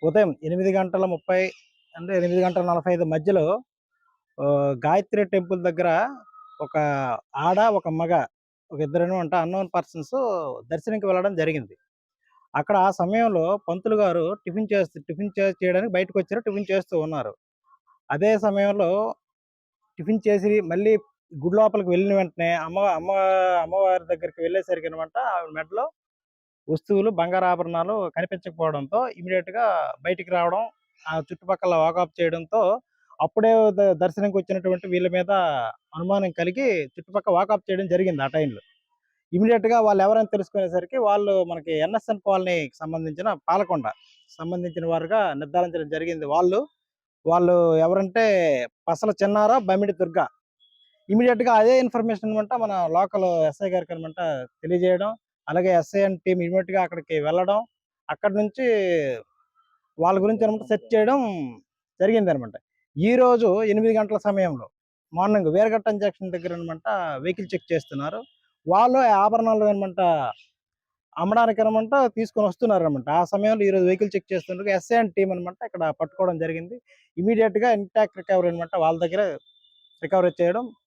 ఉదయం 8:30 అంటే 8:45 మధ్యలో గాయత్రి టెంపుల్ దగ్గర ఒక ఒక మగ ఒక ఇద్దరనమాట అన్నోన్ పర్సన్స్ దర్శనంకి వెళ్ళడం జరిగింది. అక్కడ ఆ సమయంలో పంతులు గారు టిఫిన్ చేయడానికి బయటకొచ్చారు. టిఫిన్ చేస్తూ ఉన్నారు. అదే సమయంలో టిఫిన్ చేసి మళ్ళీ గుడి లోపలికి వెళ్ళిన వెంటనే అమ్మవారి దగ్గరికి వెళ్ళేసరికనమాట ఆవిడ మెడలో వస్తువులు, బంగారు ఆభరణాలు కనిపించకపోవడంతో ఇమ్మీడియేట్‌గా బయటికి రావడం, ఆ చుట్టుపక్కల వాకప్ చేయడంతో అప్పుడే దర్శనంకొచ్చినటువంటి వీళ్ళ మీద అనుమానం కలిగి చుట్టుపక్కల వాకప్ చేయడం జరిగింది ఆ టైంలో. ఇమ్మీడియేట్‌గా వాళ్ళెవరని తెలుసుకునేసరికి వాళ్ళు మనకి ఎన్ఎస్ఎన్ కాలనీకి సంబంధించిన పాలకొండ సంబంధించిన వారుగా నిర్ధారించడం జరిగింది. వాళ్ళు, వాళ్ళు ఎవరంటే పసల చిన్నారావు, బమ్మిడి దుర్గ. ఇమ్మీడియేట్‌గా అదే ఇన్ఫర్మేషన్ అనమాట మన లోకల్ ఎస్ఐ గారికనమాట తెలియజేయడం. అలాగే ఎస్ఐ అండ్ టీమ్ ఇమ్మీడియేట్‌గా అక్కడికి వెళ్ళడం. అక్కడి నుంచి వాళ్ళ గురించి అనమాట సెర్చ్ చేయడం జరిగిందనమాట. ఈరోజు 8 గంటల సమయంలో మార్నింగ్ వీరఘట్టం జంక్షన్ దగ్గరనమాట వెహికల్ చెక్ చేస్తున్నారు. వాళ్ళు ఆ ఆభరణాలు అనమాట అమ్మడానికనమాట తీసుకొనొస్తున్నారనమాట. ఆ సమయంలో ఈరోజు వెహికల్ చెక్ చేస్తుండగా ఎస్ఐ అండ్ టీమ్ అనమాట ఇక్కడ పట్టుకోవడం జరిగింది. ఇమ్మీడియేట్‌గా ఇంటాక్ట్ రికవరీ అనమాట వాళ్ళ దగ్గర రికవరీ చేయడం